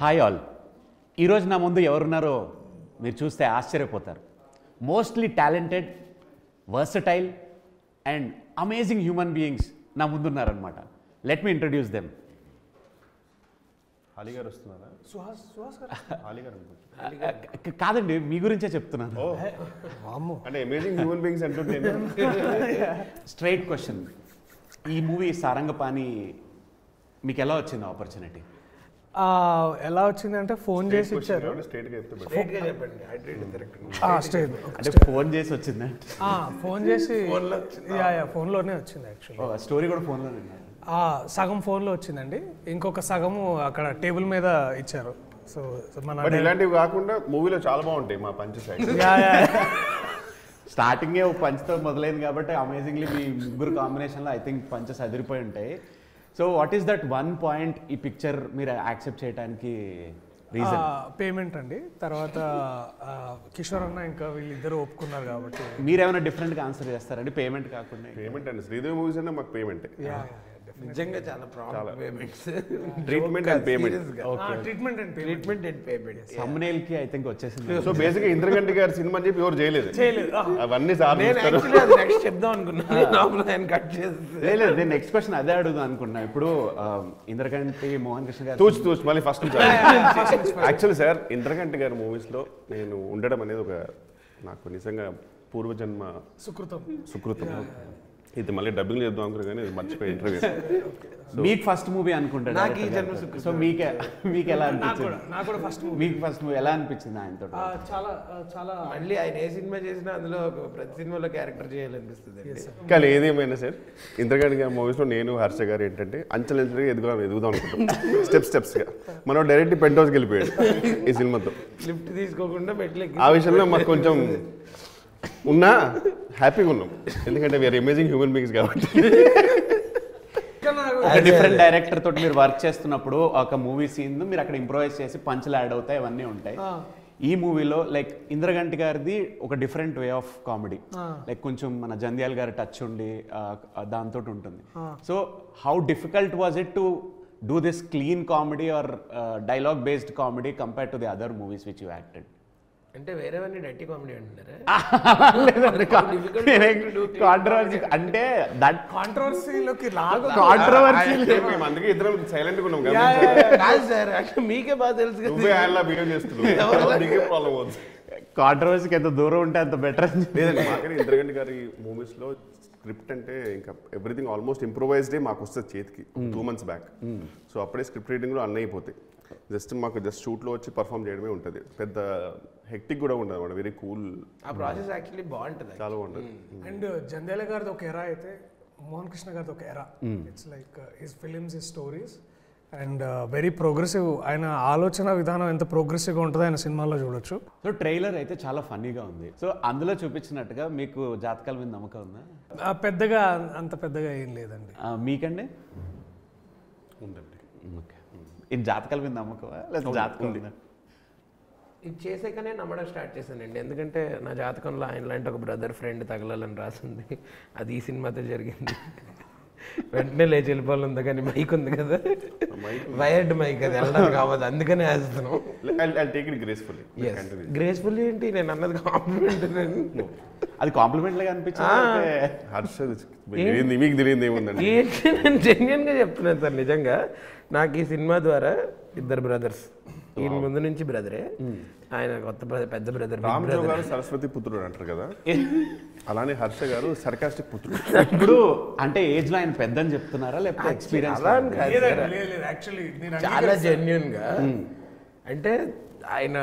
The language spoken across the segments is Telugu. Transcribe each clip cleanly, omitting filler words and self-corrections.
Hi all. ఈరోజు నా ముందు ఎవరున్నారో మీరు చూస్తే ఆశ్చర్యపోతారు. Mostly talented, versatile and amazing human beings నా ముందున్నారనమాట. Let me introduce them. Ali garu వస్తున్నారా? సుహాస్ గారు. అలీ గారు కాదండి, మీ గురించే చెప్తున్నాను. అంటే అమేజింగ్ హ్యూమన్ బీయింగ్స్ అంటుంటే స్ట్రైట్ క్వశ్చన్, ఈ మూవీ సారంగపాణి మీకు ఎలా వచ్చింది ఆపర్చునిటీ? ఎలా వచ్చిందంటే ఫోన్ చేసి ఇచ్చారు. స్ట్రైట్ గా స్ట్రైట్ అంటే ఫోన్ చేసి వచ్చిందా? ఫోన్ చేసి ఫోన్లోనే వచ్చింది యాక్చువల్లీ. స్టోరీ కూడా ఫోన్లోనే. సగం ఫోన్లో వచ్చిందండి, ఇంకొక సగము అక్కడ టేబుల్ మీద ఇచ్చారు. సో మన ఇలాంటివి కాకుండా మూవీలో చాలా బాగుంటాయి మా పంచ సైడ్. స్టార్టింగే ఒక పంచ్తో మొదలైంది కాబట్టి అమేజింగ్లీ మీ ముగ్గురు కాంబినేషన్లో ఐ థింక్ పంచెస్ అదిరిపోయి ఉంటాయి. So what is that one point ఈ పిక్చర్ మీరు యాక్సెప్ట్ చేయడానికి రీజన్? పేమెంట్ అండి. తర్వాత కిషోర్ అన్న ఇంకా వీళ్ళిద్దరు ఒప్పుకున్నారు కాబట్టి. మీరేమైనా డిఫరెంట్గా ఆన్సర్ చేస్తారండి పేమెంట్ కాకుండా? పేమెంట్ అండి, శ్రీదేవి మూవీస్ అన్నా మాకు పేమెంట్. నిజంగా చాలా problem payments, treatment and payment. Treatment and payment. సమ్నేల్ కి ఐ థింక్ వచ్చేసింది. సో బేసిక్ గా ఇంద్రగంటి గారి సినిమా చెప్పి ఎవరు చేయలేదు. అవన్నీ సార్ నెక్స్ట్ చెప్దాం అనుకున్నాను, కట్ చేసి లేదు. నేను నెక్స్ట్ క్వశ్చన్ అదే అడుగుదాం అనుకున్నా. ఇప్పుడు ఇంద్రగంటి మోహన్ కృష్ణ గారు తూచి మళ్ళీ ఫస్ట్ యాక్చువల్లీ సార్ ఇంద్రగంటి గారి మూవీస్ లో నేను ఉండడం అనేది ఒక నాకు నిజంగా పూర్వజన్మ సుకృతం. ఇది మళ్ళీ డబ్బింగ్ చేద్దాం అనుకున్నా కానీ మర్చిపోయి ఇంటర్వ్యూ. మీకు ఫస్ట్ మూవీ అనుకుంటా. సో మీకు ఎలా అనిపించింది? మీకు ఫస్ట్ మూవీ ఎలా అనిపించింది ఆయనతో? చాలా చాలా మళ్ళీ ఆయన ఏ సినిమా చేసినా అందులో ప్రతి సినిమాలో క్యారెక్టర్ చేయాలనిపిస్తుంది. కానీ ఏదేమైనా సార్ ఇంద్రగంటి గారి మూవీస్ లో నేను హర్ష గారు ఏంటంటే అంచెలంచెలుగా ఎదుగుదాం అనుకుంటాం. స్టెప్స్గా మనం డైరెక్ట్ పెంట్ హౌస్కి వెళ్ళిపోయాడు ఈ సినిమాతో. లిఫ్ట్ తీసుకోకుండా మెట్లకి. ఆ విషయంలో మాకు కొంచెం ఉన్నా హ్యాపీగా ఉన్నాం, ఎందుకంటే వీఆర్ అమేజింగ్ హ్యూమన్ బీయింగ్స్ కాబట్టి. డిఫరెంట్ డైరెక్టర్ తోటి మీరు వర్క్ చేస్తున్నప్పుడు ఒక మూవీ సీన్ మీరు అక్కడ ఇంప్రూవైజ్ చేసి పంచులు యాడ్ అవుతాయి, అవన్నీ ఉంటాయి. ఈ మూవీలో లైక్ ఇంద్రగంటి గారిది ఒక different way of comedy, like కొంచెం మన జంధ్యాల గారి టచ్ ఉండి దాంతో ఉంటుంది. So how difficult was it to do this clean comedy are dialogue based comedy compare to the other movies which you acted? అంటే వేరేవన్నీ డర్టీ కామెడీ అంటున్నారా? అంటే దట్ కాంట్రవర్సీలోకి అందుకే ఇద్దరం సైలెంట్ గా ఉన్నాం. కాదు సార్, మీకే బాగా తెలుసు కదా బిహేవ్ చేస్తున్నాం. కాంట్రవర్సీకి ఎంత దూరం ఉంటే అంత బెటర్. లేదండి, మాకని ఇంద్రగంటి గారి మూవీస్ లో స్క్రిప్ట్ అంటే ఇంకా ఎవ్రీథింగ్ ఆల్మోస్ట్ ఇంప్రూవైజ్డే మాకు వస్తుంది చేతికి 2 months బ్యాక్. సో అప్పుడే స్క్రిప్ట్ రీడింగ్లో అన్నీ అయిపోతాయి. మాకు షూట్లో వచ్చి పర్ఫామ్ చేయడమే ఉంటుంది, పెద్ద హెక్టిక్ కూడా ఉండదు అన్నమాట. Very cool. ఆ ప్రాసెస్ యాక్చువల్లీ బాగుంటుంది, చాలా బాగుంటుంది. అండ్ జంధ్యాల గారిది ఒక ఎరా అయితే మోహన్ కృష్ణ గారిది ఒక ఎరా. It's like his films, his stories and very progressive. ఆయన ఆలోచన విధానం ఎంత ప్రోగ్రెసివ్గా ఉంటుందో ఆయన సినిమాల్లో చూడొచ్చు. సో ట్రైలర్ అయితే చాలా ఫన్నీగా ఉంది. సో అందులో చూపించినట్టుగా మీకు జాతకాల మీద నమ్మకం ఉందా? పెద్దగా అంత పెద్దగా ఏం లేదండి. మీకండి? ఉందండి. ఓకే, ఇది జాతకాల మీద నమ్మకమా లేదా జాతకం ఉందా? ఇది చేసాకనే నమ్మడం స్టార్ట్ చేశానండి, ఎందుకంటే నా జాతకంలో ఆయన లాంటి ఒక బ్రదర్ ఫ్రెండ్ తగలాలని రాసింది. అది ఈ సినిమాతో జరిగింది. వెంటనే లేచి వెళ్ళిపోవాలి, కానీ మైక్ ఉంది కదా, వైర్డ్ మైక్, అది వెళ్ళడానికి కావద్దు, అందుకనే వేస్తున్నాం. గ్రేస్ఫుల్లీ ఏంటి, నేను అన్నది కాంప్లిమెంట్. అది కాంప్లిమెంట్ లాగా అనిపించింది. మీకు తెలియదు ఏముందండి. నేను జెన్యున్ గా చెప్తున్నాను సార్, నిజంగా నాకు ఈ సినిమా ద్వారా ఇద్దరు బ్రదర్స్, ఈయన ముందు నుంచి బ్రదరే, ఆయన కొత్త పెద్ద బ్రదర్. రామరావు గారు సరస్వతి పుత్రుడు అంటారు కదా, అలానే హర్ష గారు సర్కాస్టిక్ పుత్రుడు. ఇప్పుడు అంటే ఏజ్ లో ఆయన పెద్ద అని చెప్తున్నారా లేకపోతే ఎక్స్పీరియన్స్? చాలా జెన్యున్ గా. అంటే ఆయన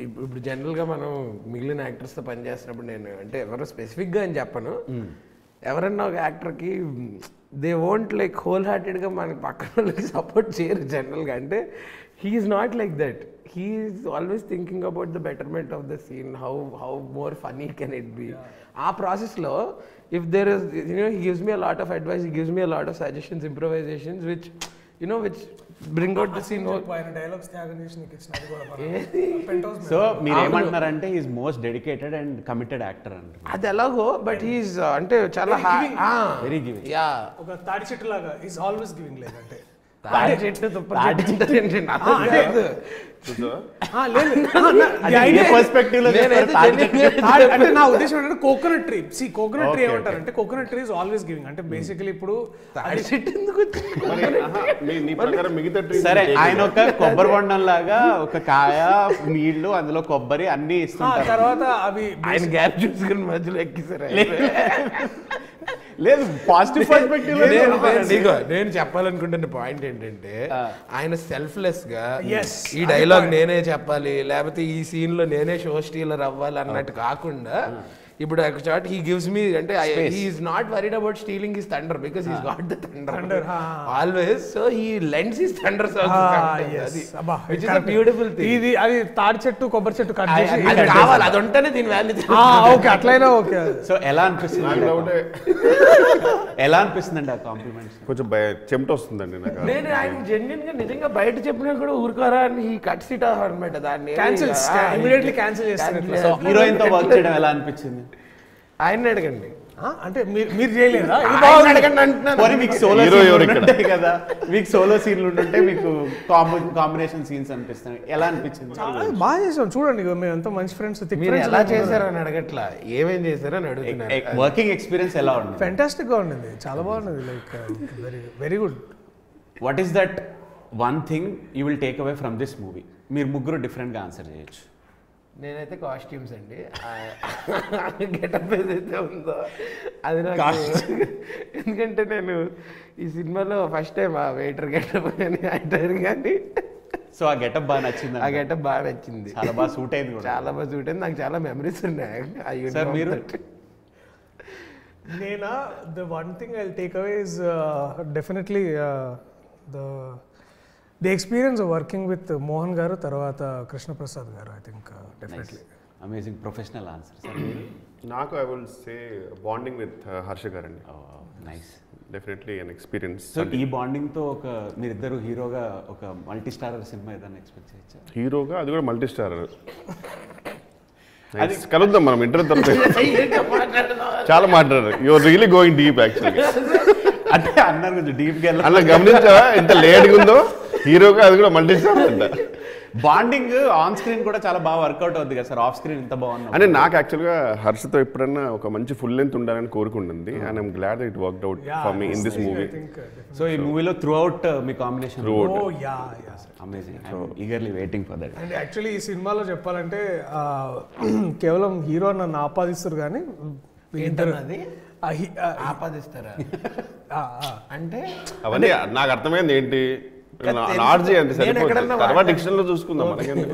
ఇప్పుడు జనరల్గా మనం మిగిలిన యాక్టర్స్తో పనిచేస్తున్నప్పుడు నేను అంటే ఎవరో స్పెసిఫిక్గా అని చెప్పను, ఎవరన్నా ఒక యాక్టర్కి దే వోంట్ లైక్ హోల్ హార్టెడ్గా మనకి పక్కన వాళ్ళకి సపోర్ట్ చేయరు జనరల్గా. అంటే he's not like that. He's always thinking about the betterment of the scene, how more funny can it be. ఆ ప్రాసెస్లో if there is he gives me a lot of advice, he gives me a lot of suggestions, improvisations which which bring out the scene. Dialogues త్యాగం చేసి నీకు ఇచ్చినది కూడా. సో మీరు ఏమంటున్నారంటే is most dedicated and committed actor అంటారు. అది ఎలాగో, బట్ హీస్ అంటే చాలా వెరీ గివింగ్. యా, ఒక తాడి చెట్టు లాగా ఈజ్ ఆల్వేస్ గివింగ్. లేదంటే తాటి చెట్టు తుప్పటి చెట్టు అంటే నా ఉద్దేశం ఏంటంటే కోకోనట్ ట్రీ కోకోనట్ ట్రీ ఏమంటారంటే coconut tree is always giving అంటే బేసికలీ ఇప్పుడు తాటి చెట్టు ఎందుకు మిగతా సరే ఆయన ఒక కొబ్బరి బొండం లాగా ఒక కాయ నీళ్లు అందులో కొబ్బరి అన్ని ఇస్తుంటారు తర్వాత అవి ఆయన గ్యాప్ చూసుకుని మధ్యలో ఎక్కిసారు లేదు పాజిటివ్ పర్స్పెక్టివ్ నేను చెప్పాలనుకుంటున్న పాయింట్ ఏంటంటే ఆయన సెల్ఫ్లెస్ గా Yes. ఈ డైలాగ్ నేనే చెప్పాలి లేకపోతే ఈ సీన్ లో నేనే షో స్టీలర్ అవ్వాలి అన్నట్టు కాకుండా ఇప్పుడు ఒక చోట హీ గివ్స్ మీ అంటే he is not worried about stealing his thunder because he's got the thunder always so he lends his thunder which is a beautiful thing ఇది అది తాడి చెట్టు కొబ్బరి చెట్టు కట్ చేసి అది కావాలి అది ఉంటేనే దీని వాల్యూ ఓకే అట్లయినా ఓకే సో ఎలా అనిపిస్తుందండి ఆ కాంప్లిమెంట్స్ కొంచెం చెమట వస్తుందండి నాకు నేను ఆయన జెన్యున్ గా నిజంగా బయట చెప్పినా కూడా ఊరుకోరా అని ఈ కట్స్ ఇట్ అనమాట దాన్ని క్యాన్సిల్స్ ఇమిడియట్లీ క్యాన్సిల్ చేస్తారు సో హీరోయిన్ తో వర్క్ చేయడం ఎలా అనిపించింది ఆయన అడగండి అంటే మీరు చేయలేదా ఆయన అడగండి అంటున్నాను పోనీ మీకు సోలో Hero సీన్లు ఎవరు ఇక్కడ? ఉంటే కదా మీకు సోలో సీన్లు ఉంటే మీకు కాంబినేషన్ సీన్స్ అనిపిస్తాయి ఎలా అనిపించింది బాగా చేసాం చూడండి ఇగో మేము ఎంతో మంచి ఫ్రెండ్స్ మీరు ఎలా చేశారని అడగట్లా ఏమేం చేశారని అడుగుతున్నారు వర్కింగ్ ఎక్స్పీరియన్స్ ఎలా ఉంది ఫెంటాస్టిక్ గా ఉండింది చాలా బాగుంది like very very good what is that one thing you will take away from this movie మీరు ముగ్గురు డిఫరెంట్గా ఆన్సర్ చేయొచ్చు నేనైతే కాస్ట్యూమ్స్ అండి గెటప్ ఏదైతే ఉందో అది నాకు ఎందుకంటే నేను ఈ సినిమాలో ఫస్ట్ టైం ఆ వెయిటర్ గెటప్ కానీ యాక్టర్ కానీ సో ఆ గెటప్ బాగా నచ్చింది ఆ గెటప్ బాగా నచ్చింది చాలా బాగా సూట్ అయింది కూడా చాలా బాగా సూట్ అయింది నాకు చాలా మెమరీస్ ఉన్నాయి సార్ మీరు నేనా the one thing I take away is definitely the experience working with Mohan garu తర్వాత Krishna Prasad garu I think definitely amazing professional answer sir నాకు I will say bonding with Harsha గారండి nice definitely an experience so ఈ బాండింగ్ తో ఒక మీరిద్దరు హీరోగా ఒక మల్టీ స్టారర్ సినిమా ఏదైనా ఎక్స్పెక్ట్ చేయొచ్చా హీరోగా అది కూడా మల్టీ స్టార్ కలుద్దాం మనం ఇంటర్వ్యూ తర్వాత చాలా మాట్లాడారు your really going deep actually అంటే అన్నారు కొంచెం డీప్గా అలా గమనించావా ఎంత లేట్గా ఉందో హీరోగా అది కూడా మల్టీ స్టార్ అంట బాండింగ్ ఆన్ స్క్రీన్ కూడా చాలా బాగా వర్కౌట్ అవుతుంది కదా సార్ ఆఫ్ స్క్రీన్ ఇంత బాగుంది అంటే నాకు యాక్చువల్గా హర్షతో ఎప్పుడన్నా ఒక మంచి ఫుల్ లెంత్ ఉండాలని కోరుకుంటుంది and I'm glad it worked out for me in this movie so ఈ మూవీలో త్రూ అవుట్ మీ combination oh yeah yeah amazing eagerly waiting for that and actually ఈ సినిమాలో చెప్పాలంటే కేవలం హీరో నన్ను ఆపాదిస్తారు కానీ ఏంటన్నది ఆపాదిస్తారా అంటే అవన్నీ నాకు అర్థమైంది ఏంటి నార్జీ అంతే సరిపోతుంది తర్వాత డిక్షనరీ లో చూసుకుందాం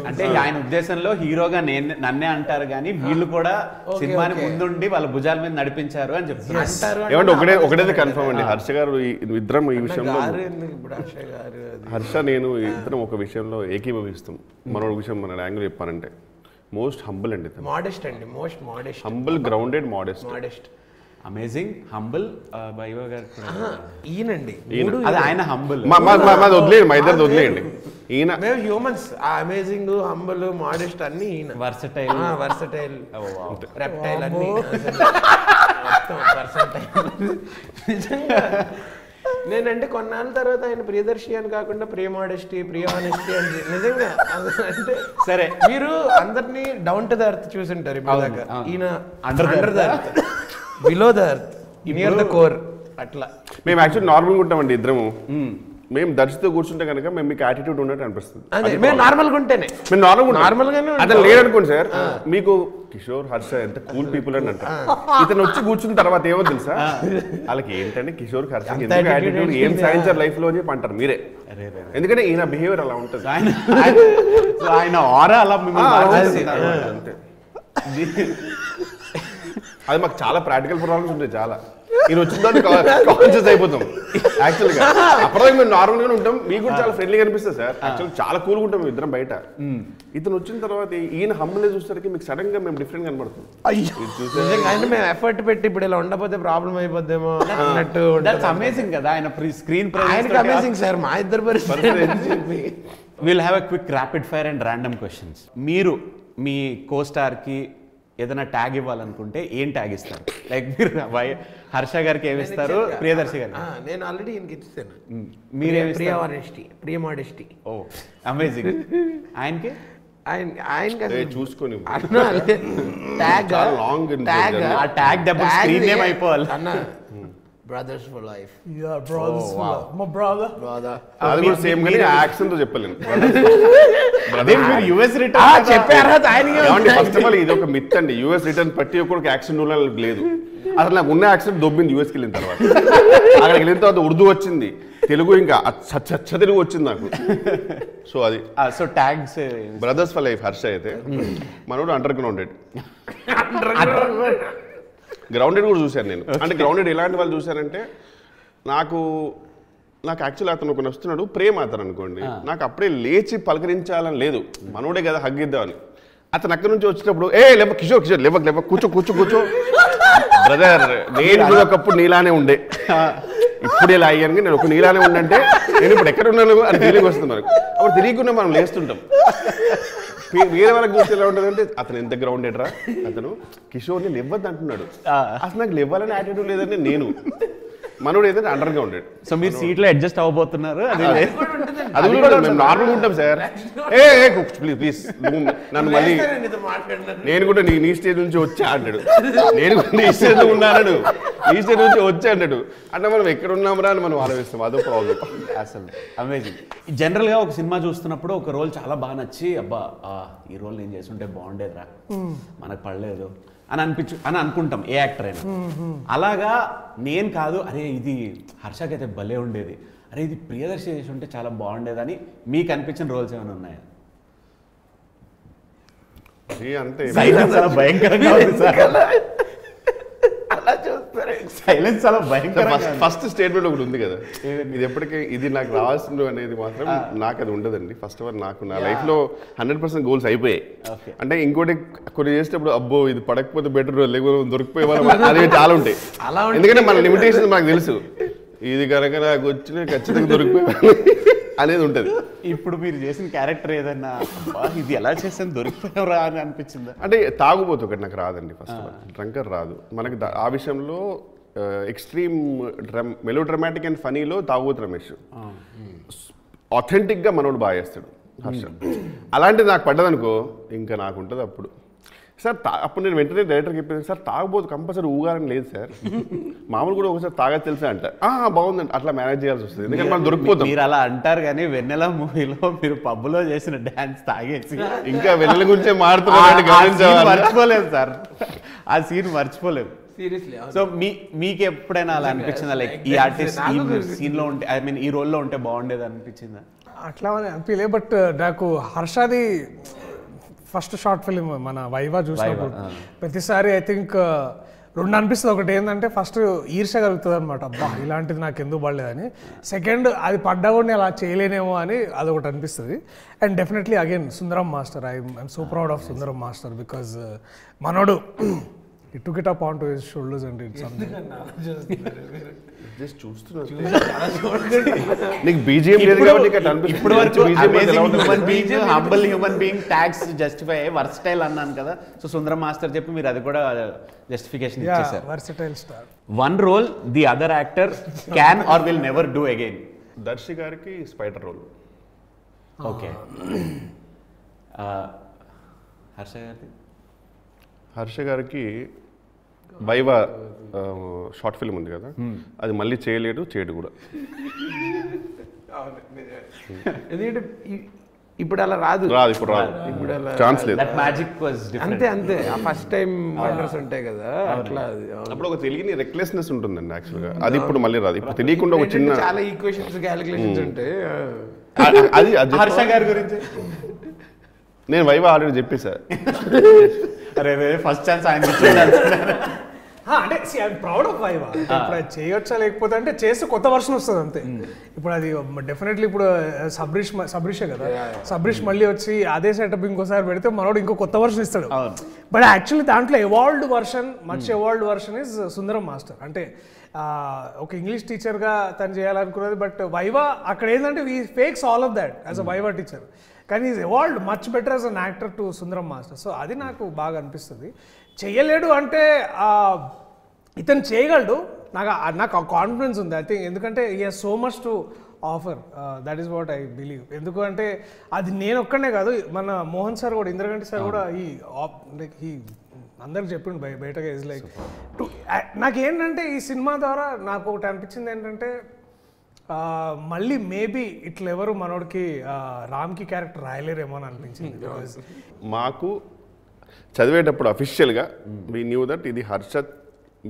అంటే ఆయన ఉద్దేశంలో హీరోగా నన్నే అంటారు కానీ వీళ్ళు కూడా సినిమాని ముందుండి వాళ్ళ భుజాల మీద నడిపించారు అని చెప్తున్నారు ఏమంటే ఒకటేది కన్ఫర్మ్ అండి హర్ష గారు ఇద్దరం ఈ విషయంలో హర్ష నేను ఇద్దరం ఒక విషయంలో ఏకీభవిస్తాం మరొక విషయం మన యాంగిల్ చెప్పానంటే మోస్ట్ హంబుల్ అండి మోడెస్ట్ అండి most modest humble grounded modest amazing humble viva గారు ఈయనండి అది ఆయన హంబుల్ మాది వదిలేయండి మా ఇద్దరు వదిలేయండి ఈయన మేము హ్యూమన్స్ అమేజింగ్ హంబుల్ మోడెస్ట్ అన్ని ఈయన వర్సటైల్ రెప్టైల్ అన్ని నిజంగా నేనంటే కొన్నాళ్ళ తర్వాత ఆయన ప్రియదర్శి అని కాకుండా ప్రియ మోడెస్టీ ప్రియ ఆనెస్టీ అని నిజంగా అంటే సరే మీరు అందరినీ డౌన్ టు ద ఎర్త్ చూసింటారు ఇప్పుడు ఈయన under the earth below the earth near the core అట్లా మేము యాక్చువల్లీ నార్మల్గా ఉంటామండి ఇద్దరము మేము దర్శితో కూర్చుంటే కనుక మేము మీకు యాటిట్యూడ్ ఉన్నట్టు అనిపిస్తుంది అదే మేము నార్మల్గా ఉంటేనే మేము నార్మల్గానే అతను లేడనుకోండి సార్ మీకు కిషోర్ హర్ష ఎంత కూల్ పీపుల్ అని అంటారు ఇతను వచ్చి కూర్చున్న తర్వాత ఏమో తెలుసా వాళ్ళకి ఏంటంటే కిషోర్ హర్ష ఎందుకు యాటిట్యూడ్ ఏం సాధించారు లైఫ్ లో అని చెప్పి అంటారు మీరే ఎందుకంటే ఈయన బిహేవియర్ అలా ఉంటుంది ఆయన ఆరా అలా అంతే అది మాకు చాలా ప్రాక్టికల్ ప్రాబ్లమ్స్ ఉంటాయి చాలా ఈయన వచ్చిన కాన్షియస్ అయిపోతాం యాక్చువల్గా అప్పటిదాకా మేము నార్మల్గానే ఉంటాం మీకు కూడా చాలా ఫ్రెండ్లీగా అనిపిస్తుంది సార్ యాక్చువల్ చాలా కూల్గా ఉంటాం మేము ఇద్దరం బయట ఇతను వచ్చిన తర్వాత ఈయన హంబులే చూసేసరికి మీకు సడన్ గా మేము డిఫరెంట్ కనబడుతుంది అంటే మేము ఎఫర్ట్ పెట్టి ఇప్పుడు ఇలా ఉండకపోతే ప్రాబ్లం అయిపోద్దేమో అన్నట్టు అమేజింగ్ కదా ఆయన స్క్రీన్ ఆయనకి అమేజింగ్ సార్ మా ఇద్దరు పరిస్థితి will have a quick rapid fire and random questions మీరు మీ కో స్టార్కి ఏదైనా ట్యాగ్ ఇవ్వాలనుకుంటే ఏం ట్యాగ్ ఇస్తారు? లైక్ మీరు హర్ష గారికి ఏమి ఇస్తారు, ప్రియదర్శి గారికి? నేను ఆల్రెడీ ఈయనకి ఇచ్చాను. మీరేమి? ప్రియ మోడెస్టీ. ఓ అమేజింగ్. ఆయనకి ఆయన చూసుకొని ట్యాగ్ లాంగ్ ఆ ట్యాగ్ డబ్బు స్క్రీన్ నేమ్ అయిపోవాలి. అన్న brothers for life. Yeah, brothers. My brother. అది కూడా సేమ్ కానీ యాక్షన్ తో చెప్పలేను. అదే మీరు యుఎస్ రిటర్న్ చెప్పారా ఆయనకి? ఫస్ట్ ఆఫ్ ఆల్ ఇది ఒక మిత్ అండి. యుఎస్ రిటర్న్ ప్రతి ఒక్కరికి యాక్షన్ లేదు. అసలు నాకు ఉన్న యాక్షన్ దొబ్బింది యుఎస్కి వెళ్ళిన తర్వాత. అక్కడికి వెళ్ళిన తర్వాత ఉర్దూ వచ్చింది, తెలుగు ఇంకా అచ్చ తెలుగు వచ్చింది నాకు. సో అది so tags brothers for life Harsha అయితే, మనోడు అండర్ గ్రౌండెడ్. గ్రౌండెడ్ కూడా చూశాను నేను. అంటే గ్రౌండెడ్ ఎలాంటి వాళ్ళు చూశానంటే, నాకు యాక్చువల్లీ అతను ఒక వస్తున్నాడు ప్రేమ అతను అనుకోండి, నాకు అప్పుడే లేచి పలకరించాలని లేదు, మనోడే కదా హగ్ ఇద్దామని. అతను అక్కడి నుంచి వచ్చేటప్పుడు లేవ కిషోర్ లేవ కూర్చో బ్రదర్, నేను కూడా ఒకప్పుడు నీలానే ఉండే, ఇప్పుడు ఇలా అయ్యాను, నేను ఒక నీలానే ఉండంటే నేను ఇప్పుడు ఎక్కడ ఉన్నాను అని ఫీలింగ్ వస్తుంది మనకు. అప్పుడు తెలియకుండా మనం లేస్తుంటాం. వేరే వాళ్ళకి చూస్తే ఎలా ఉంటుంది అంటే, అతను ఎంత గ్రౌండెడ్ రా, అతను కిషోర్ని లేవద్దు అంటున్నాడు. అసలు నాకు లేవాలని యాటిట్యూడ్ లేదంటే నేను, మనోడు ఏదంటే అండర్ గ్రౌండెడ్. సో మీరు సీట్లో అడ్జస్ట్ అవ్వబోతున్నారు. అది కూడా మేము నార్మల్గా ఉంటాం సార్. ప్లీజ్ నన్ను మళ్ళీ, నేను కూడా నీ స్టేజ్ నుంచి వచ్చా అంటాడు, నేను కూడా నీ స్టేజ్ ఉన్నాను, నీ స్టేజ్ నుంచి వచ్చా అంటాడు. అంటే మనం ఎక్కడ ఉన్నామరా అని మనం ఆలోచిస్తాం, అదో ప్రాబ్లం. అసలు అమేజింగ్. జనరల్గా ఒక సినిమా చూస్తున్నప్పుడు ఒక రోల్ చాలా బాగా నచ్చి, అబ్బా ఈ రోల్ నేను చేస్తుంటే బాగుండేదిరా, మనకు పడలేదు అని అనుకుంటాం ఏ యాక్టర్ అయినా. అలాగా నేను కాదు, అరే ఇది హర్షకైతే భలే ఉండేది, అరే ఇది ప్రియదర్శి చేసి ఉంటే చాలా బాగుండేదని మీకు అనిపించిన రోల్స్ ఏమైనా ఉన్నాయా? అంటే సైలెన్స్ చాలా భయంకరంగా ఉంది సార్. సైలెన్స్ చాలా భయంకరంగా. ఫస్ట్ స్టేట్మెంట్ ఒకటి ఉంది కదా, ఇది ఎప్పటికీ ఇది నాకు రావాల్సింది అనేది మాత్రం నాకు అది ఉండదండి. ఫస్ట్ ఆఫ్ ఆల్ నాకు నా లైఫ్ లో 100% గోల్స్ అయిపోయాయి. అంటే ఇంకోటి కొన్ని చేసేటప్పుడు అబ్బో ఇది పడకపోతే బెటర్, లేకపోతే దొరికిపోయే వాళ్ళు అది చాలా ఉంటాయి. ఎందుకంటే మన లిమిటేషన్ మనకు తెలుసు, ఇది కనుక నాకు వచ్చిన ఖచ్చితంగా దొరికిపోయే అనేది ఉంటుంది. ఇప్పుడు మీరు చేసిన క్యారెక్టర్ ఏదన్నా ఇది ఎలా చేసాను దొరికిపోయారా అని అనిపించిందా? అంటే తాగుబోతు ఒకటి నాకు రాదండి. ఫస్ట్ ఆఫ్ ఆల్ డ్రంకర్ రాదు మనకి. ఆ విషయంలో ఎక్స్ట్రీమ్ మెలో డ్రామాటిక్ అండ్ ఫనీలో తాగుబోతు రమేష్, ఆథెంటిక్గా మనోడు బాగా చేస్తాడు హర్ష. అలాంటిది నాకు పడ్డదనుకో ఇంకా నాకు ఉంటుంది అప్పుడు. సార్ అప్పుడు నేను వెంటనే డైరెక్టర్కి చెప్పాను, సార్ తాగబోతు కంపల్సరీ ఊగాలని లేదు సార్, మామూలు కూడా ఒకసారి తాగదు తెలుసా అంటే బాగుందండి, అట్లా మేనేజ్ చేయాల్సి వస్తుంది. ఎందుకంటే మనం దొరికిపోతాం. మీరు అలా అంటారు కానీ వెన్నెల మూవీలో మీరు పబ్లో చేసిన డాన్స్ తాగేసి ఇంకా వెన్నెల గురించే మారుతున్నారు, మర్చిపోలేదు సార్, ఆ సీన్ మర్చిపోలేదు. సీరియస్లీ. సో మీకు ఎప్పుడైనా అలా అనిపించిందా, లైక్ ఈ ఆర్టిస్ట్ ఈ సీన్ లో ఉంటే, ఐ మీన్ ఈ రోల్లో ఉంటే బాగుండేది అనిపించిందా? అట్లా అని అనిపించలే, బట్ నాకు హర్షది ఫస్ట్ షార్ట్ ఫిలిం మన వైవా చూసినప్పుడు ప్రతిసారి ఐ థింక్ రెండు అనిపిస్తుంది. ఒకటి ఏంటంటే ఫస్ట్ ఈర్ష కలుగుతుంది అనమాట, అబ్బా ఇలాంటిది నాకు ఎందుకు పడలేదని. సెకండ్ అది పడ్డా కూడా నేను అలా చేయలేనేమో అని అదొకటి అనిపిస్తుంది. And definitely again Sundaram master, I'm so proud of Sundaram master because మనోడు he took it up onto his shoulders and did something. Just చూస్తున్నా నీకు బీజిఎం లేదు కాబట్టి ఇప్పుడు వరకు amazing human being, humble human being tags justify versatile అన్నాను కదా. సో సుందరం మాస్టర్ చెప్పి మీరు అది కూడా జస్టిఫికేషన్ ఇచ్చేసారు. Versatile star. One role the other actor can or will never do again. Darshi గారికి స్పైడర్ రోల్. ఓకే. హర్ష గారికి? హర్ష గారికి వైవా షార్ట్ ఫిల్మ్ ఉంది కదా, అది మళ్ళీ చేయలేడు, చేయడు కూడా. ఎందుకంటే ఇప్పుడు అలా రాదు, ఇప్పుడు రాదు, ఇప్పుడు ఛాన్స్ లేదు. That magic was different. అంతే ఆ ఫస్ట్ టైం వండర్స్ ఉంటాయి కదా అట్లా. అప్పుడు ఒక తెలియని రెక్లెస్నెస్ ఉంటుందండి యాక్చువల్గా, అది ఇప్పుడు మళ్ళీ రాదు. ఇప్పుడు తెలియకుండా ఒక చిన్న చాలా ఈక్వేషన్స్ క్యాలిక్యులేషన్స్ ఉంటాయి. అది హర్ష గారి గురించి నేను వైవా ఆల్రెడీ చెప్పేసా. అరే ఫస్ట్ ఛాన్స్ ఆయన అంటే ఐఎమ్ ప్రౌడ్ ఆఫ్ వైవా. ఇప్పుడు అది చేయొచ్చా లేకపోతే అంటే చేస్తే కొత్త వర్షన్ వస్తుంది అంతే. ఇప్పుడు అది డెఫినెట్లీ ఇప్పుడు సబ్రీషే కదా, సబ్రీష్ మళ్ళీ వచ్చి అదే సెటప్ ఇంకోసారి పెడితే మనోడు ఇంకో కొత్త వర్షన్ ఇస్తాడు. బట్ యాక్చువల్లీ దాంట్లో evolved version, much evolved version is Sundaram master. అంటే ఒక ఇంగ్లీష్ టీచర్గా తను చేయాలనుకున్నది, బట్ వైవా అక్కడ ఏంటంటే we fakes all of that as a viva teacher. కానీ is evolved much better as an actor to Sundaram master. So అది నాకు బాగా అనిపిస్తుంది. చెయ్యలేడు అంటే ఇతను చేయగలడు, నాకు ఆ కాన్ఫిడెన్స్ ఉంది ఐ థింక్. ఎందుకంటే ఈ has so much to offer, that is what I believe. ఎందుకంటే అది నేను ఒక్కనే కాదు, మన మోహన్ సార్ కూడా, ఇంద్రగంటి సార్ కూడా ఈ అందరికి చెప్పిండు బయటగా. ఇస్ లైక్ నాకేంటంటే ఈ సినిమా ద్వారా నాకు ఒకటి అనిపించింది ఏంటంటే మళ్ళీ మేబీ ఇట్లా ఎవరు మనోడికి రామ్కి క్యారెక్టర్ రాయలేరేమో అని అనిపించింది. మాకు చదివేటప్పుడు అఫీషియల్గా వీ న్యూ దట్ ఇది Harshad,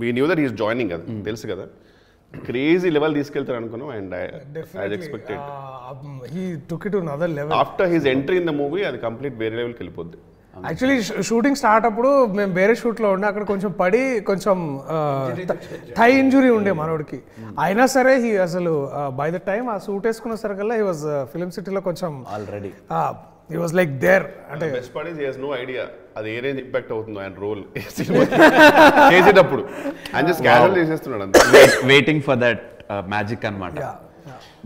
we knew that is joining కదా, తెలుసు కదా, క్రేజీ లెవెల్ తీసుకెళ్తారు అనుకున్నాం. And I expected he took it to another level. After his entry in the movie అది కంప్లీట్ వేరే లెవెల్కి వెళ్ళిపోద్ది. యాక్చువల్లీ షూటింగ్ స్టార్ట్ అప్పుడు మేము వేరే షూట్లో ఉండే, అక్కడ కొంచెం పడి కొంచెం థై ఇంజురీ ఉండే మనోడికి. అయినా సరే హీ అసలు బై ద టైమ్ ఆ సూట్ వేసుకున్న సరికల్లా హీ వాజ్ ఫిల్మ్ సిటీలో కొంచెం already he was like there. అంటే best part is he has no idea అది ఏ రేంజ్ ఇంపాక్ట్ అవుతుందో ఆయన రోల్ చేసేటప్పుడు. ఆయన జస్ట్ క్యాజువల్ చేసేస్తున్నాడు అంతే. వెయిటింగ్ ఫర్ దట్ మ్యాజిక్ అన్నమాట.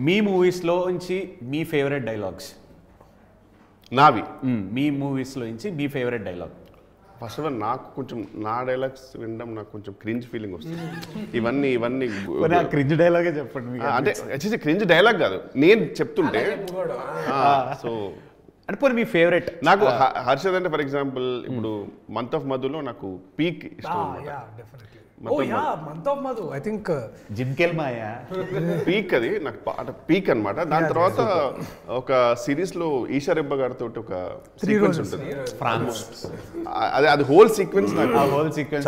మీ మూవీస్లో నుంచి మీ ఫేవరెట్ డైలాగ్స్? నావి మీ మూవీస్లో నుంచి మీ favourite dialogue? First of all నాకు కొంచెం నా డైలాగ్స్ వినడం నాకు కొంచెం క్రింజ్ ఫీలింగ్ వస్తుంది. ఇవన్నీ క్రింజ్ డైలాగే చెప్పండి. అంటే వచ్చేసి క్రింజ్ డైలాగ్ కాదు, నేను చెప్తుంటే. సో అంటే పోనీ మీ ఫేవరెట్? నాకు హర్షద్ అంటే ఫర్ ఎగ్జాంపుల్ ఇప్పుడు మంత్ ఆఫ్ మధులో నాకు పీక్ ఇష్టం అన్నమాట. Month of Madhu I think జిమ్కెల్ మాయా పీక్, అది నాకు పీక్ అనమాట. దాని తర్వాత ఒక సిరీస్ లో ఈషా రెబ్బ గారితో ఒక సీక్వెన్స్ ఉంటుంది, అది హోల్ సీక్వెన్స్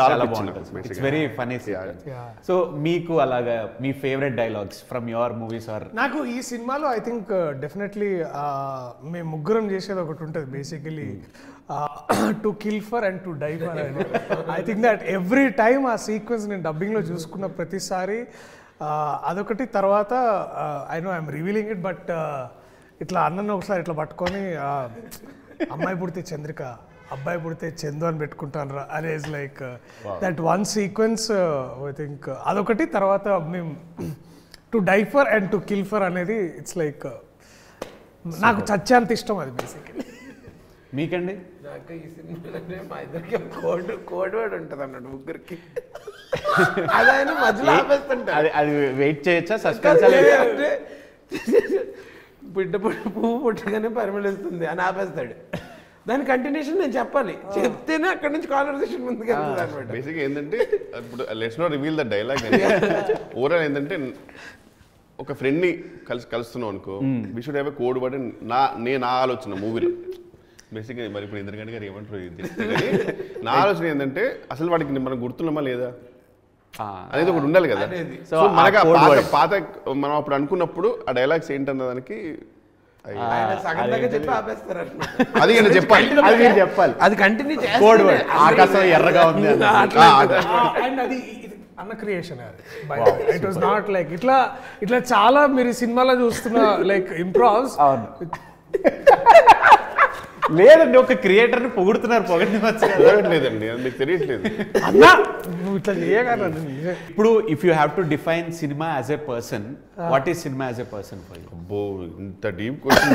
చాలా బాగుంటుంది. It's very funny. సో మీకు అలాగా మీ favourite dialogues from your movies? Or నాకు ఈ సినిమాలో ఐ థింక్ డెఫినెట్లీ మేము ముగ్గురం చేసేది ఒకటి ఉంటుంది basically, to kill for and to die for. I think that every time ఆ సీక్వెన్స్ నేను డబ్బింగ్లో చూసుకున్న ప్రతిసారి అదొకటి. తర్వాత I know I'm revealing it, but ఇట్లా అన్నను ఒకసారి ఇట్లా పట్టుకొని అమ్మాయి పుడితే చంద్రిక, అబ్బాయి పుడితే చందు అని పెట్టుకుంటాను రా అనే is like that one sequence. I think అదొకటి. తర్వాత మేము to die for and to kill for అనేది ఇట్స్ లైక్ నాకు చచ్చేంత ఇష్టం అది బేసికలీ. మీకండి? నాకు ఈ సినిమాలోనే మా ఇద్దరికి కోడ్ వర్డ్ ఉంటుంది అన్నాడు ముగ్గురికి. అది ఆయన మధ్యలో ఆపేస్తుంటారు. అది వెయిట్ చేయొచ్చా? సస్పెన్స్ అంటే పువ్వు పుట్టగానే పరిమళిస్తుంది అని ఆపేస్తాడు. దాని కంటిన్యూషన్ నేను చెప్పాలి, చెప్తేనే అక్కడ నుంచి కాన్వర్సేషన్ ముందుకు వెళ్తుంది అనమాట. బేసిక్గా ఏంటంటే ఇప్పుడు let's not reveal the dialogue. Overall ఏంటంటే ఒక ఫ్రెండ్ని కలుస్తున్నావు అనుకో, we should have a code word. నేను నా ఆలోచన మూవీలో బేసిక్గా మరి ఇప్పుడు ఇంద్రగంటి గారు ఏమంటారు, నా ఆలోచన ఏంటంటే అసలు వాడికి మనం గుర్తున్నామా లేదా అనేది ఒకటి ఉండాలి కదా. సో మనకి పాత మనం అప్పుడు అనుకున్నప్పుడు ఆ డైలాగ్స్ ఏంటన్నదానికి అది చెప్పాలి. అది కంటిన్యూ కోడ్ వర్డ్ ఆకాశం ఎర్రగా ఉంది అండ్ అది అన్న creation. It was not like ఇట్లా చాలా మీరు సినిమాలో చూస్తున్న లైక్ ఇంప్రోవ్స్. లేదండి, ఒక క్రియేటర్ ని పొగుడుతున్నారు, పొగట్లేదండి, అది మీకు తెలియట్లేదు. అన్నా నువ్వు ఇట్లా చేయగలరు. ఇప్పుడు if you have to define cinema as a person, what is cinema as a person for you? అబ్బో ఇంత డీప్ క్వశ్చన్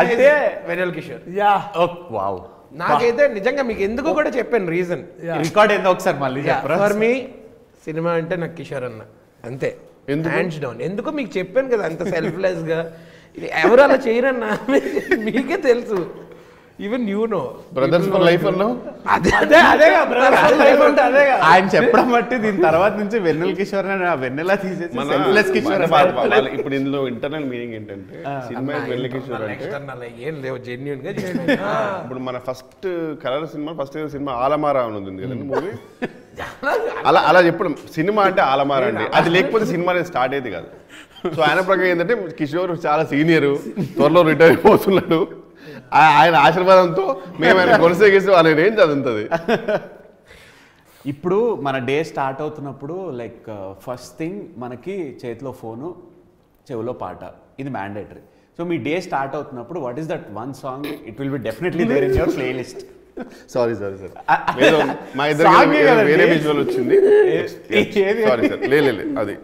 అంటే వెనల్ కిషోర్. Yeah wow. నాకైతే నిజంగా మీకు ఎందుకు కూడా చెప్పాను రీజన్. రికార్డ్ ఏందో ఒకసారి మళ్ళీ చెప్పరా? ఫర్ మీ సినిమా అంటే నాకు కిషోర్ అన్న అంతే, హ్యాండ్స్ డౌన్. ఎందుకో మీకు చెప్పాను కదా, అంత సెల్ఫ్లెస్ గా ఇది ఎవరు అలా చేయరన్నా మీకే తెలుసు. Even you know brothers for life అన్నావు. ఆయన చెప్పడం బట్టి దీని తర్వాత నుంచి వెన్నెల కిషోర్ వెన్నెలా తీసేసి సెల్ఫ్లెస్ కిషోర్. ఇప్పుడు ఇందులో ఇంటర్నల్ మీనింగ్ ఏంటంటే సినిమా వెన్నెల కిషోర్ అంటే ఏం లేవు జెన్యూన్ గా. ఇప్పుడు మన ఫస్ట్ కలర్ సినిమా, ఫస్ట్ సినిమా ఆలమారా అని ఉంది కదండి మూవీ. అలా చెప్పడం సినిమా అంటే ఆలమారా అండి, అది లేకపోతే సినిమా అనేది స్టార్ట్ అయ్యేది కాదు. సో ఆయన ప్రకారం ఏంటంటే కిషోర్ చాలా సీనియర్, త్వరలో రిటైర్ అయిపోతున్నాడు, ఆయన ఆశీర్వాదంతో మేము ఆయన కొనసాగిస్తూ అనే రేంజ్ అది ఉంటుంది. ఇప్పుడు మన డే స్టార్ట్ అవుతున్నప్పుడు లైక్ ఫస్ట్ థింగ్ మనకి చేతిలో ఫోను, చెవిలో పాట, ఇది మ్యాండేటరీ. సో మీ డే స్టార్ట్ అవుతున్నప్పుడు what is that one song it will be definitely there in your playlist? Sorry sir మా ఇద్దరు వేరే విజువల్ వచ్చింది. సారీ సార్ లేదు అది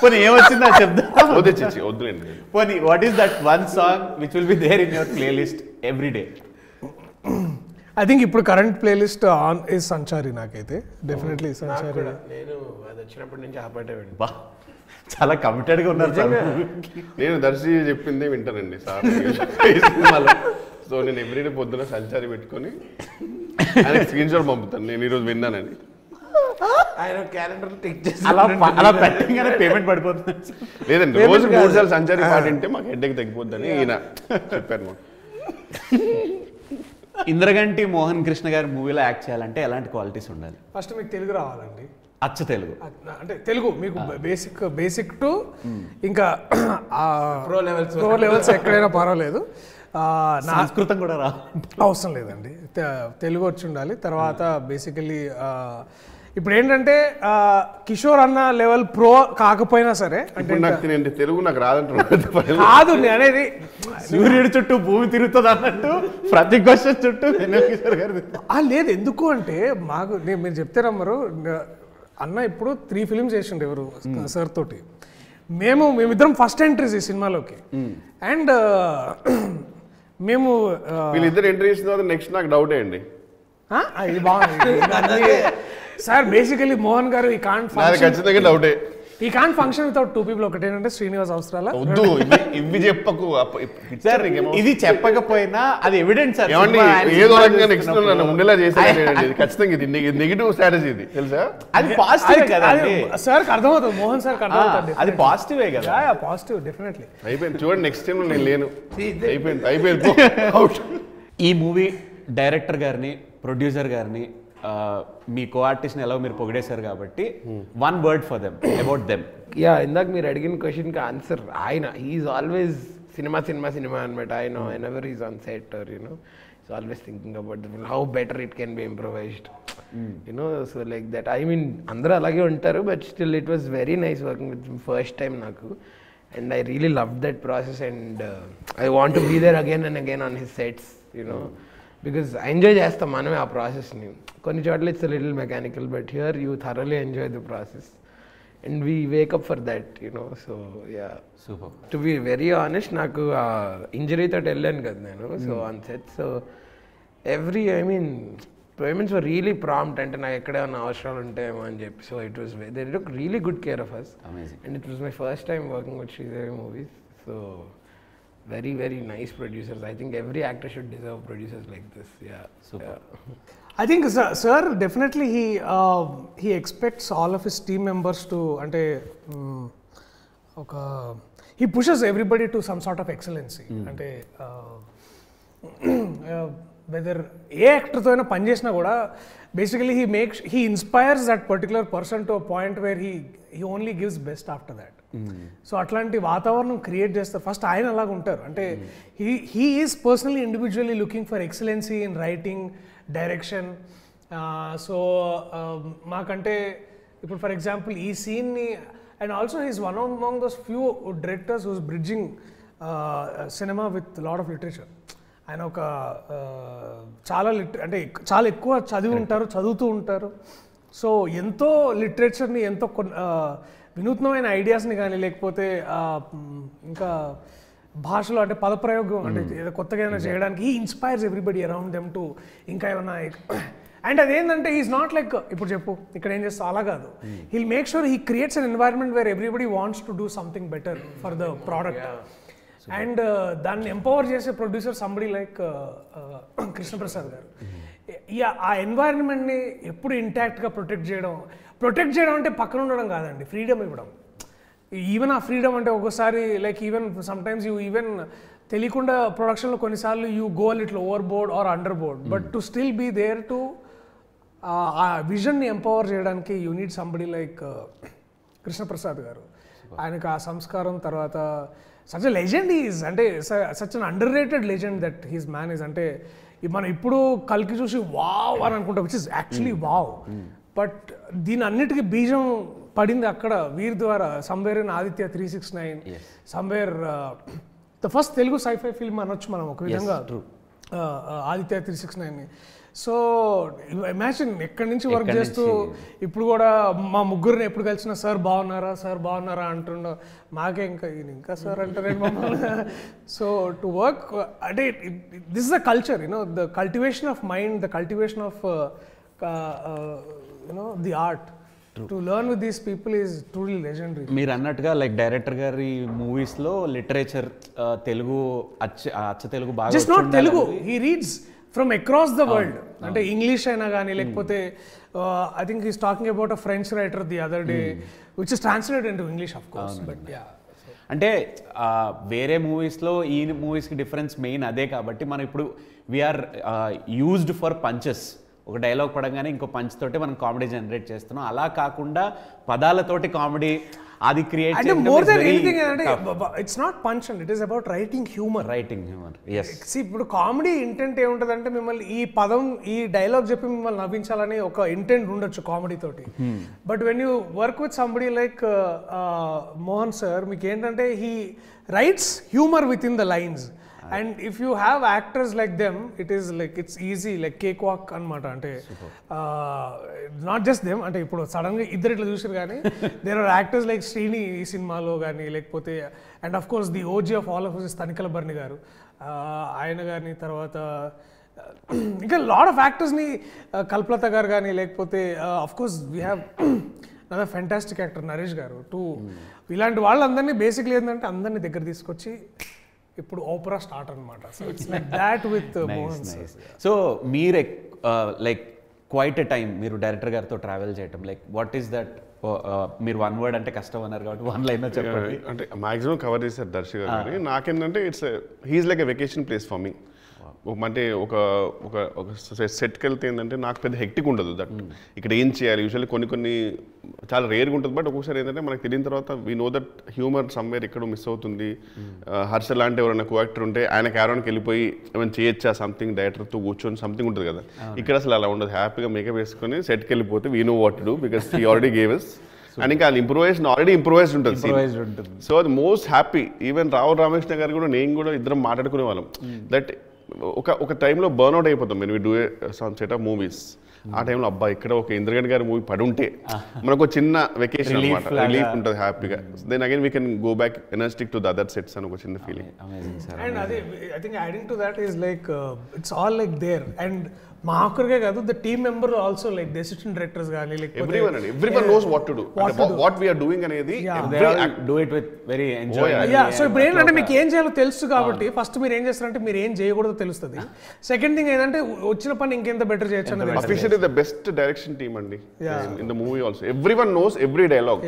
పోనీ ఏమొచ్చిందా చెప్తా. వద్దులేండి. పోనీ what is that one song which will be there in your playlist every day? I think ఇప్పుడు current playlist on is Sanchari. నాకైతే డెఫినెట్లీ సంచారి. నేను అది వచ్చినప్పటి నుంచి ఆ పాటే వింటాను. బా చాలా కమిటెడ్ గా ఉన్నారు సార్. నేను దర్శి చెప్పిందే వింటానండి సార్ సినిమాలో. సో నేను ఎవ్రీడే పొద్దున సంచారి పెట్టుకొని ఆయన స్క్రీన్ షాట్ పంపుతాను నేను ఈరోజు విన్నానని. ఆయన క్యాలెండర్ టిక్ చేసి అలా పెట్టగానే పేమెంట్ పడిపోతుంది. లేదండి రోజు 3 సార్లు సంచారి పాట వింటే మాకు హెడ్ఏక్ తగ్గిపోద్దని ఈయన చెప్పారు మాకు. ఇంద్రగంటి మోహన్ కృష్ణ గారి మూవీలో యాక్ట్ చేయాలంటే ఎలాంటి క్వాలిటీస్ ఉండాలి? ఫస్ట్ మీకు తెలుగు రావాలండి. అచ్చ తెలుగు అంటే తెలుగు మీకు బేసిక్ టు ఇంకా ప్రో లెవెల్స్ ఎక్కడైనా పర్వాలేదు. సంస్కృతం కూడా అవసరం లేదండి, తెలుగు వచ్చి ఉండాలి. తర్వాత బేసికలీ ఇప్పుడు ఏంటంటే కిషోర్ అన్న లెవెల్ ప్రో కాకపోయినా సరే అంటే తెలుగు నాకు రాదంటున్నాను కాదు అనేది. సూర్యుడి చుట్టూ భూమి తిరుగుతుంది అన్నట్టు ప్రతి క్వశ్చన్ చుట్టూ కిషోర్ గారు లేదు. ఎందుకు అంటే మాకు మీరు చెప్తే రమ్మరు అన్న ఇప్పుడు 3 ఫిల్మ్స్ చేసిండు ఎవరు సార్ తోటి. మేమిద్దరం ఫస్ట్ ఎంట్రీస్ ఈ సినిమాలోకి. అండ్ మేము వీళ్ళిద్దరు ఎంట్రీ చేసిన తర్వాత నెక్స్ట్ నాకు డౌట్ అండి. ఇది బాగుంది సార్. బేసికలీ మోహన్ గారు ఈ కాంట్ ఖచ్చితంగా డౌటే. ఈ కాంట్ ఫంక్షన్ వితౌట్ 2 people. ఒకటేనంటే శ్రీనివాస్ అవసరాల వద్దు ఇవి చెప్పకు. ఇది చెప్పకపోయినా అది ఎవిడెన్స్ సార్. ఏదో రకంగా నెక్స్ట్ నన్ను ఉండేలా చేసేది ఖచ్చితంగా. ఇది నెగిటివ్ స్ట్రాటజీ ఇది తెలుసా? అది పాజిటివ్ కదా సార్ అర్థమవుతుంది. మోహన్ సార్ అర్థమవుతుంది. అది పాజిటివే కదా. Positive definitely. అయిపోయింది చూడండి. నెక్స్ట్ టైం నేను లేను. అయిపోయింది. ఈ మూవీ డైరెక్టర్ గారిని ప్రొడ్యూసర్ గారిని మీ కో ఆర్టిస్ట్ని ఎలా మీరు పొగిడేశారు కాబట్టి 1 word for them about them. ఇందాక మీరు అడిగిన క్వశ్చన్కి ఆన్సర్ ఆయన హీఈస్ ఆల్వేస్ సినిమా అనమాట. ఆయన whenever he's on set or he's always thinking about the film, how better it can be improvised. So like that. I mean అందరూ అలాగే ఉంటారు, but still it was very nice working with him first time నాకు. And I really loved that process, and I want to be there again and again on his sets, because I enjoy చేస్తాం మనమే ఆ ప్రాసెస్ని. కొన్ని చోట్ల it's little mechanical, but here you thoroughly enjoy the process and we wake up for that. So yeah, super. To be very honest, నాకు ఇంజరీతో వెళ్ళాను కదా నేను. So on set, so payments were really prompt. అంటే నాకు ఎక్కడేమన్నా అవసరాలు ఉంటాయేమో అని చెప్పి. So it was they took really good care of us. And it was my first time working with Sridevi movies. So very very nice producers. I think every actor should deserve producers like this. Yeah, super. I think sir definitely he expects all of his team members to ante he pushes everybody to some sort of excellency. Ante whether ఏ యాక్టర్తో అయినా పనిచేసినా కూడా basically he inspires that particular person to a point where he only gives best after that. So అట్లాంటి వాతావరణం క్రియేట్ చేస్తారు. ఫస్ట్ ఆయన అలాగ ఉంటారు. అంటే he is personally individually looking for excellency in writing, direction. So మాకంటే ఇప్పుడు ఫర్ ఎగ్జాంపుల్ ఈ సీన్ని, and also he's one among those few directors whose bridging సినిమా విత్ లాట్ ఆఫ్ లిటరేచర్. ఆయన ఒక చాలా ఎక్కువ చదువుతూ ఉంటారు. సో ఎంతో లిటరేచర్ని, ఎంతో వినూత్నమైన ఐడియాస్ని కానీ, లేకపోతే ఇంకా భాషలో అంటే పదప్రయోగం అంటే ఏదో కొత్తగా ఏమైనా చేయడానికి he inspires everybody around them to ఇంకా ఏమన్నా. అండ్ అదేంటంటే ఈజ్ నాట్ లైక్ ఇప్పుడు చెప్పు ఇక్కడ ఏం చేస్తా అలా కాదు. Heal make sure he creates an environment where everybody wants to do something better for the product. And దాన్ని ఎంపవర్ చేసే ప్రొడ్యూసర్ సంబడి లైక్ కృష్ణప్రసాద్ గారు. ఆ ఎన్వైరన్మెంట్ని ఎప్పుడు ఇంటాక్ట్గా ప్రొటెక్ట్ చేయడం అంటే పక్కన ఉండడం కాదండి, ఫ్రీడమ్ ఇవ్వడం. ఈవెన్ ఆ ఫ్రీడమ్ అంటే ఒకసారి like even sometimes you even తెలియకుండా ప్రొడక్షన్లో కొన్నిసార్లు you go little overboard or under board, but to still be there to ఆ విజన్ని ఎంపవర్ చేయడానికి you need somebody like Krishnaprasad garu. ఆయనకు ఆ సంస్కారం, తర్వాత సచ్ ఎ లెజెండ్ ఈజ్, అంటే such an underrated legend that he's man is. అంటే మనం ఇప్పుడు కల్కి చూసి వావ్ అని అనుకుంటాం, which is actually wow. But దీని అన్నిటికీ బీజం పడింది అక్కడ వీర్ ద్వారా. Somewhere in Aditya 369, somewhere the first Telugu scifi film అనొచ్చు మనం ఒక విధంగా. ఆదిత్య 369ని. సో ఇమాజిన్ ఎక్కడి నుంచి వర్క్ చేస్తూ ఇప్పుడు కూడా మా ముగ్గురిని ఎప్పుడు కలిసినా సార్ బాగున్నారా అంటుండో, మాకే ఇంకా సార్ అంటారే మమ్మల్ని. సో టు వర్క్ అంటే this is the culture, the cultivation of mind, the cultivation of the art. To learn with these people is truly legendary. మీరు అన్నట్టుగా లైక్ డైరెక్టర్ గారి మూవీస్లో లిటరేచర్ తెలుగు అచ్చ తెలుగు బాగా, just not Telugu, he reads from across the world. అంటే ఇంగ్లీష్ అయినా కానీ, లేకపోతే I think he's talking about a French writer the other day which is translated into English of course. But yeah, అంటే వేరే మూవీస్లో ఈ మూవీస్కి డిఫరెన్స్ మెయిన్ అదే కాబట్టి మనం ఇప్పుడు వీఆర్ యూజ్డ్ ఫర్ పంచెస్. ఒక డైలాగ్ పడంగానే ఇంకో పంచ్ తోటి మనం కామెడీ జనరేట్ చేస్తున్నాం. అలా కాకుండా పదాలతోటి కామెడీ అది క్రియేట్ అంటే మోర్ దెన్ ఎనీథింగ్ అంటే it's not punch and it is about writing humour. yes. ఇప్పుడు కామెడీ ఇంటెంట్ ఏముంటుందంటే మిమ్మల్ని ఈ పదం ఈ డైలాగ్ చెప్పి మిమ్మల్ని నవ్వించాలని ఒక ఇంటెంట్ ఉండొచ్చు కామెడీ తోటి. But when you work with somebody like Mohan sir, మీకు ఏంటంటే he writes humour with in the lines. And if you have actors like them, it is like it's easy, like cake walk అనమాట. అంటే నాట్ జస్ట్ దెమ్, అంటే ఇప్పుడు సడన్గా ఇద్దరు ఇట్లా చూసారు కానీ there are actors like Srini ఈ సినిమాలో కానీ, లేకపోతే and of course the OG of all of us Tanikella Bharani garu, ఆయన కానీ, తర్వాత ఇంకా లాట్ ఆఫ్ యాక్టర్స్ని కల్పలత గారు కానీ, లేకపోతే of course we have another fantastic actor Naresh గారు టూ. ఇలాంటి వాళ్ళందరినీ బేసిక్లీ ఏంటంటే అందరినీ దగ్గర తీసుకొచ్చి ఇప్పుడు ఓపెరా స్టార్ట్ అనమాట. So it's like that with Mohan. So మీరు లైక్ క్వైట్ ఎ టైం మీరు డైరెక్టర్ గారితో ట్రావెల్ చేయటం, లైక్ వాట్ ఈస్ దట్? మీరు వన్ వర్డ్ అంటే కష్టం అన్నారు కాబట్టి వన్ లైన్ చెప్పండి. అంటే మాక్సిమం కవర్ చేశారు దర్శక్ గారు. నాకేంటంటే it's he's like a vacation place for me. అంటే ఒక సెట్కి వెళ్తే ఏంటంటే నాకు పెద్ద హెక్టిక్ ఉండదు. దట్ ఇక్కడ ఏం చేయాలి యూజువల్లీ కొన్ని చాలా రేర్గా ఉంటుంది. బట్ ఒక్కొక్కసారి ఏంటంటే మనకు తెలియని తర్వాత we know that humour somewhere ఎక్కడో మిస్ అవుతుంది. హర్ష లాంటి ఎవరైనా కో యాక్టర్ ఉంటే ఆయన క్యారవాన్కి వెళ్ళిపోయి ఏమైనా చేయొచ్చా సంథింగ్, డైరెక్టర్తో కూర్చొని సంథింగ్ ఉంటుంది కదా. ఇక్కడ అసలు అలా ఉండదు. హ్యాపీగా మేకప్ వేసుకొని సెట్కి వెళ్ళిపోతే we know what to do because he already gave us. And ఇంకా ఇంప్రూవైజేషన్ ఆల్రెడీ ఇంప్రూవైజ్డ్ ఉంటుంది. సో అది మోస్ట్ హ్యాపీ. ఈవెన్ రావు రామకృష్ణ గారు కూడా నేను కూడా ఇద్దరం మాట్లాడుకునే వాళ్ళం. దట్ ఒక టైంలో బర్న్అవుట్ అయిపోతాం మేము do some set of movies. ఆ టైంలో అబ్బా ఇక్కడ ఒక ఇంద్రగంటి గారి మూవీ పడి ఉంటే మనకు చిన్న వెకేషన్ అనమాట, రిలీఫ్ ఉంటుంది హ్యాపీగా. Then again we can go back energetic to the other sets అని ఒక చిన్న ఫీలింగ్. అండ్ అదే I think adding to that is like it's all like there. And మా ఒక్కరికే కాదు, the team member also like the assistant directors కానీ, everyone knows what to do, what we are doing అనేది do it with very enjoy. So ఇప్పుడు ఏంటంటే మీకు ఏం చేయాలో తెలుసు కాబట్టి ఫస్ట్ మీరు ఏం చేస్తారంటే మీరు ఏం చేయకూడదో తెలుస్తుంది. సెకండ్ థింగ్ ఏంటంటే వచ్చిన పని ఇంకెంత బెటర్ చేయొచ్చు అనేది. Officially the best direction team అండి in the movie also. Everyone knows every dialogue.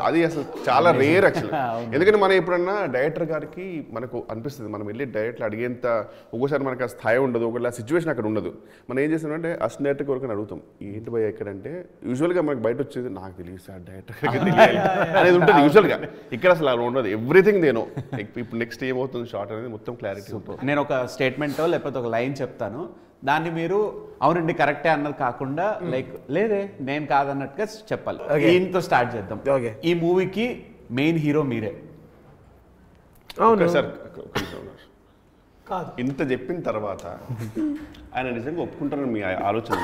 అది అసలు చాలా రేర్ యాక్చువల్లీ. ఎందుకంటే మనం ఎప్పుడన్నా డైరెక్టర్ గారికి మనకు అనిపిస్తుంది, మనం వెళ్ళి డైరెక్టర్ అడిగేంత ఒక్కోసారి మనకు ఆ స్థాయి ఉండదు, ఒకవేళ సిచ్యువేషన్ అక్కడ ఉండదు. మనం ఏం చేస్తామంటే అసిస్టెంట్ డైరెక్టర్ కొరకు అడుగుతాం ఏంటి భయ ఎక్కడంటే, యూజువల్గా మనకు బయట వచ్చేది నాకు తెలియదు సార్ డైరెక్టర్ తెలియాలి అనేది ఉంటుంది యూజువల్గా. ఇక్కడ అసలు అలా ఉండదు. ఎవ్రీథింగ్ నేను ఇప్పుడు నెక్స్ట్ ఏమవుతుంది షార్ట్ అనేది మొత్తం క్లారిటీ ఉంటుంది. నేను ఒక స్టేట్మెంటో లేకపోతే ఒక లైన్ చెప్తాను, దాన్ని మీరు అవునండి కరెక్టే అన్నది కాకుండా లైక్ లేదే నేను కాదన్నట్టుగా చెప్పాలి. దీంతో స్టార్ట్ చేద్దాం. ఈ మూవీకి మెయిన్ హీరో మీరే. సార్ ఇంత చెప్పిన తర్వాత ఆయన నిజంగా ఒప్పుకుంటారని మీ ఆలోచన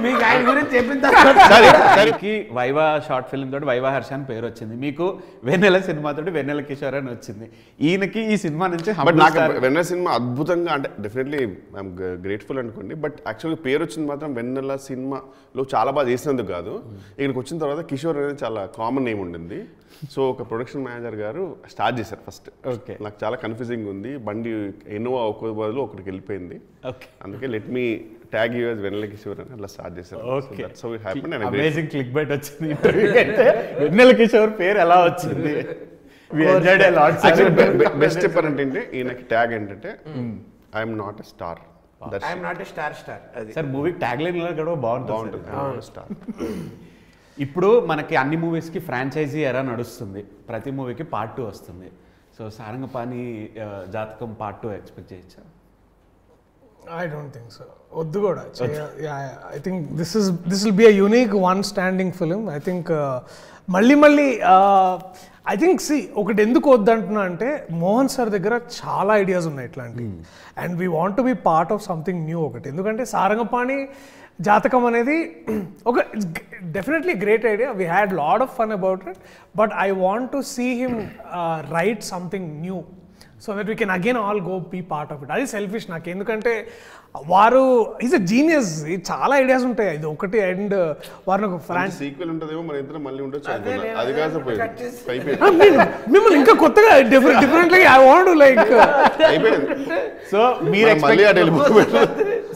మీకు ఆయన గురించి చెప్పిన తర్వాత వైవా షార్ట్ ఫిల్మ్ తోటి వైవా హర్ష అని పేరు వచ్చింది, మీకు వెన్నెల సినిమా తోటి వెన్నెల కిషోర్ అని వచ్చింది. ఈయనకి ఈ సినిమా నుంచి నాకు వెన్నెల సినిమా అద్భుతంగా, అంటే డెఫినెట్లీ ఐఎమ్ గ్రేట్ఫుల్ అనుకోండి. బట్ యాక్చువల్గా పేరు వచ్చింది మాత్రం వెన్నెల సినిమాలో చాలా బాగా చేసినందుకు కాదు, ఇక్కడికి వచ్చిన తర్వాత కిషోర్ అనేది చాలా కామన్ నేమ్ ఉండింది. సో ఒక ప్రొడక్షన్ మేనేజర్ గారు స్టార్ట్ చేశారు ఫస్ట్. ఓకే, నాకు చాలా కన్ఫ్యూజింగ్ ఉంది, బండి ఎన్నోవా ఒక బదులు ఒకటికి వెళ్ళిపోయింది. అందుకే let me tag you as Vennela Kishore అని అట్లా స్టార్ట్ చేశారు. Okay, so it happened and amazing click bait వచ్చింది ఇంటర్వ్యూకి. అయితే వెన్నెల కిషోర్ పేరు ఎలా వచ్చింది? బెస్ట్ చెప్పారంటే ఈయనకి ట్యాగ్ ఏంటంటే I'm not a star, I'm not a star. Sir movie tag line కూడా బాగుంటుంది. స్టార్. ఇప్పుడు మనకి అన్ని మూవీస్కి ఫ్రాంచైజీ ఎరా నడుస్తుంది, ప్రతి మూవీకి పార్ట్ 2 వస్తుంది. సో సారంగపాణి జాతకం పార్ట్ 2 ఎక్స్పెక్ట్ చేయొచ్చా? I don't think so. వద్దు కూడా. I think this will be a unique one standing film. I think మళ్ళీ ఐ థింక్ ఒకటి ఎందుకు వద్దంటున్నా అంటే మోహన్ సార్ దగ్గర చాలా ఐడియాస్ ఉన్నాయి ఇట్లాంటి, and we want to be part of something new ఒకటి. ఎందుకంటే సారంగపాణి జాతకం అనేది ఒక definitely great idea, we had lot of fun about it, but I want to see him write something new so that we can again all go be part of it. అది సెల్ఫిష్ నాకు, ఎందుకంటే వారు ఈజ్ అ జీనియస్, చాలా ఐడియాస్ ఉంటాయి. ఇది ఒకటి అండ్ వారిని ఒక ఫ్రాంచ్ సీక్వెల్ ఉంటుందేమో మన ఇద్దరం మళ్ళీ ఉండొచ్చు అనుకున్నా, అది కాదు మిమ్మల్ని ఇంకా కొత్తగా డిఫరెంట్లీ ఐ వాంట్ లైక్ అయిపోయింది. సో మీరు మళ్ళీ అటు వెళ్ళిపోయి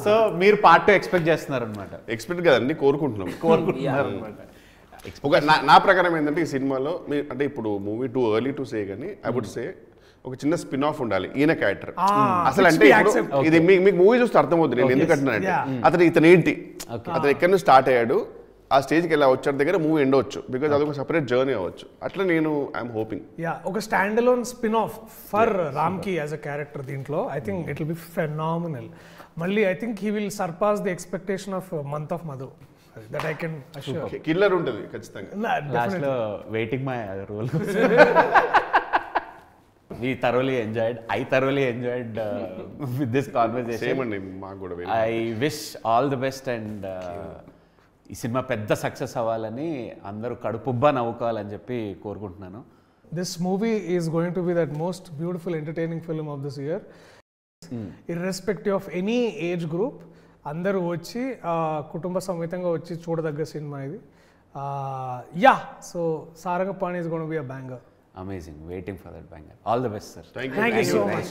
సో మీరు పార్ట్ 2 ఎక్స్పెక్ట్ చేస్తున్నారు అనమాట. ఎక్స్పెక్ట్ కదండి, కోరుకుంటున్నాం. ఒక నా ప్రకారం ఏంటంటే ఈ సినిమాలో అంటే ఇప్పుడు movie too early to say కానీ ఐ వుడ్ సే ఒక చిన్న స్పిన్ ఆఫ్ ఉండాలి ఈయన క్యారెక్టర్. అసలు అంటే ఇది మీకు మూవీ చూస్తే అర్థమవుతుంది నేను ఎందుకంటున్నానంటే ఇతను ఏంటి, అతను ఎక్కడి నుంచి స్టార్ట్ అయ్యాడు, ఆ స్టేజ్కి ఎలా వచ్చాడు దగ్గర మూవీ ఎండ్ అవచ్చు, బికాజ్ అదొక సపరేట్ జర్నీ అవ్వచ్చు. అట్లా నేను ఐఎమ్ హోపింగ్ ఒక stand alone spin off for రామ్కి యాజ్ అ క్యారెక్టర్ దీంట్లో. I think it will be phenomenal. మళ్ళీ I think he will surpass the expectation of month of Madhu. That I can assure. Killer ఉంటుంది ఖచ్చితంగా. లాస్ట్ లో waiting my role. We thoroughly enjoyed. I thoroughly enjoyed with this conversation. Same అండి, మాకు కూడా. I wish all the best and ఈ సినిమా పెద్ద సక్సెస్ అవ్వాలని అందరూ కడుపుబ్బా నవ్వుకోవాలని చెప్పి కోరుకుంటున్నాను. This movie is going to be that most beautiful entertaining film of this year. Irrespective of any age group, అందరూ వచ్చి కుటుంబ సమేతంగా వచ్చి చూడదగ్గ సినిమా ఇది. So Sarangapani is going to be a banger. Amazing. Waiting for that banger. All the best, sir. Thank you so much.